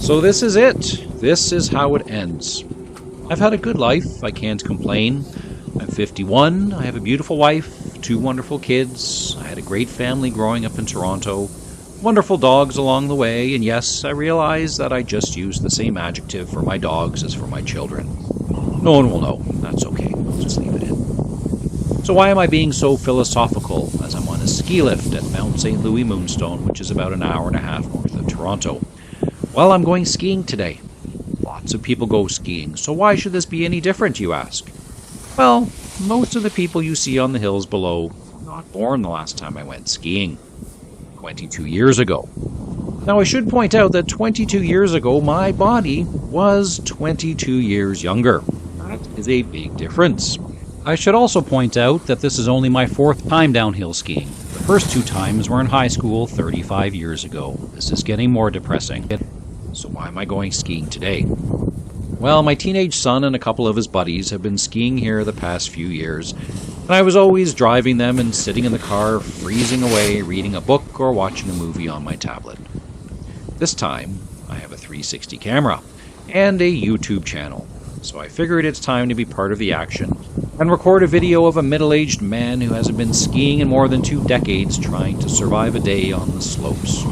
So this is it. This is how it ends. I've had a good life. I can't complain. I'm 51. I have a beautiful wife, 2 wonderful kids. I had a great family growing up in Toronto. Wonderful dogs along the way. And yes, I realize that I just used the same adjective for my dogs as for my children. No one will know. That's okay. I'll just leave it in. So why am I being so philosophical as I'm on a ski lift at Mount St. Louis Moonstone, which is about an hour and a half north of Toronto? Well, I'm going skiing today. Lots of people go skiing, so why should this be any different, you ask? Well, most of the people you see on the hills below were not born the last time I went skiing. 22 years ago. Now, I should point out that 22 years ago, my body was 22 years younger. That is a big difference. I should also point out that this is only my 4th time downhill skiing. The first 2 times were in high school 35 years ago. This is getting more depressing. So why am I going skiing today? Well, my teenage son and a couple of his buddies have been skiing here the past few years, and I was always driving them and sitting in the car, freezing away, reading a book or watching a movie on my tablet. This time, I have a 360 camera and a YouTube channel, so I figured it's time to be part of the action and record a video of a middle-aged man who hasn't been skiing in more than 2 decades trying to survive a day on the slopes.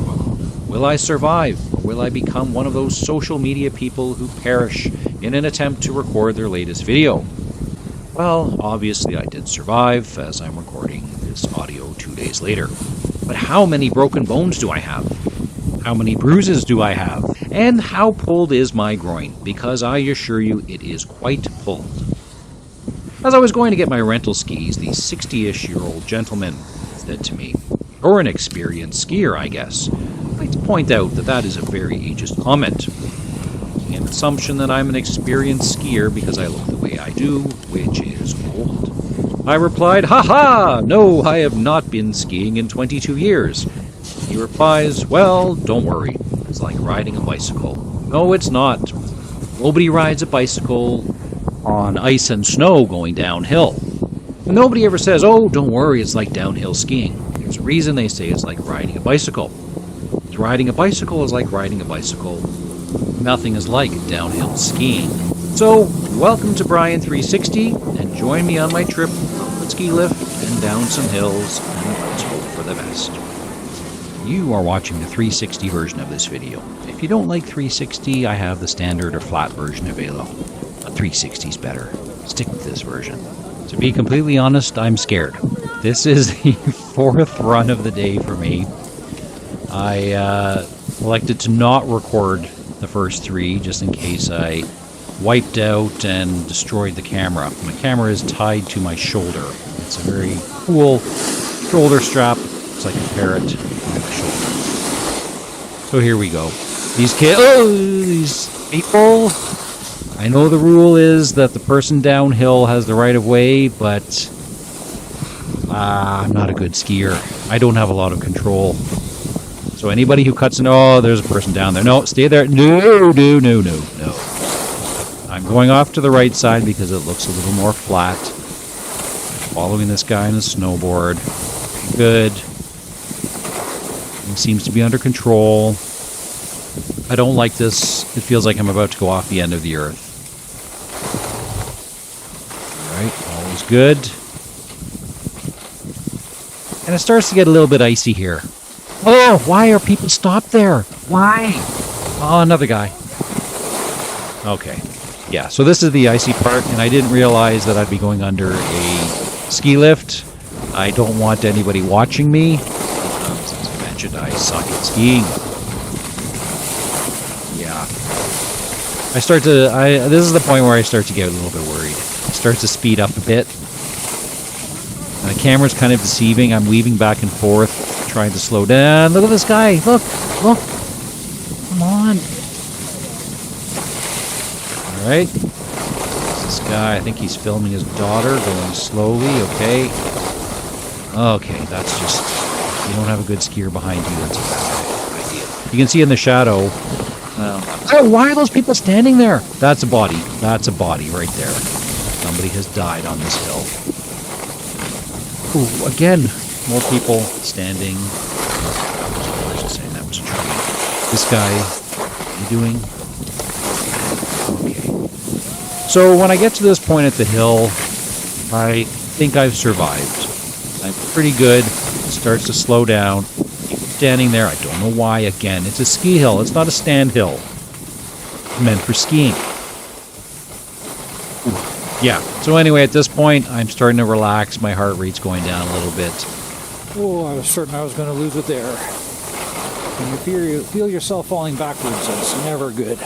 Will I survive, or will I become one of those social media people who perish in an attempt to record their latest video? Well, obviously I did survive, as I'm recording this audio 2 days later. But how many broken bones do I have? How many bruises do I have? And how pulled is my groin? Because I assure you it is quite pulled. As I was going to get my rental skis, the 60-ish-year-old gentleman said to me, "You're an experienced skier, I guess." I'd like to point out that that is a very ageist comment. An assumption that I'm an experienced skier because I look the way I do, which is old. I replied, "Ha! No, I have not been skiing in 22 years. He replies, "Well, don't worry. It's like riding a bicycle." No, it's not. Nobody rides a bicycle on ice and snow going downhill. Nobody ever says, "Oh, don't worry, it's like downhill skiing." There's a reason they say it's like riding a bicycle. Riding a bicycle is like riding a bicycle. Nothing is like downhill skiing. So, welcome to Brian 360, and join me on my trip up the ski lift and down some hills, and let's hope for the best. You are watching the 360 version of this video. If you don't like 360, I have the standard or flat version available. But 360 is better. Stick with this version. To be completely honest, I'm scared. This is the 4th run of the day for me. I elected to not record the first 3 just in case I wiped out and destroyed the camera. My camera is tied to my shoulder. It's a very cool shoulder strap. It's like a parrot on my shoulder. So here we go. These people. I know the rule is that the person downhill has the right of way, but I'm not a good skier. I don't have a lot of control. So anybody who cuts in, "Oh, there's a person down there." No, stay there. No. I'm going off to the right side because it looks a little more flat. Following this guy on a snowboard. Good. He seems to be under control. I don't like this. It feels like I'm about to go off the end of the earth. Alright, all is good. And it starts to get a little bit icy here. Oh, why are people stopped there? Why? Oh, another guy. Okay. Yeah, so this is the icy part, and I didn't realize that I'd be going under a ski lift. I don't want anybody watching me, because, as I mentioned, I suck at skiing. Yeah. This is the point where I start to get a little bit worried. It starts to speed up a bit. The camera's kind of deceiving. I'm weaving back and forth, trying to slow down. Look at this guy. Look. Come on. All right. This guy, I think he's filming his daughter, going slowly. Okay. Okay, that's just... You don't have a good skier behind you. That's a bad idea. You can see in the shadow... Oh, why are those people standing there? That's a body. That's a body right there. Somebody has died on this hill. Ooh, again, more people standing. That was a tree. This guy you doing? Okay. So when I get to this point at the hill, I think I've survived. I'm pretty good. It starts to slow down. Keep standing there. I don't know why. Again, it's a ski hill. It's not a stand hill. It's meant for skiing. Yeah. So anyway, at this point, I'm starting to relax. My heart rate's going down a little bit. Oh, I was certain I was going to lose it there. When you feel yourself falling backwards, it's never good.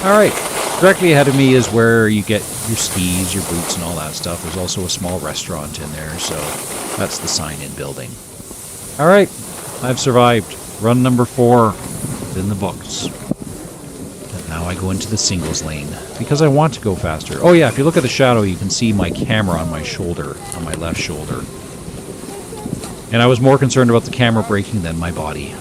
All right. Directly ahead of me is where you get your skis, your boots, and all that stuff. There's also a small restaurant in there, so that's the sign-in building. All right. I've survived. Run number 4 is in the books. Now I go into the singles lane because I want to go faster. Oh yeah, if you look at the shadow, you can see my camera on my shoulder, on my left shoulder. And I was more concerned about the camera breaking than my body.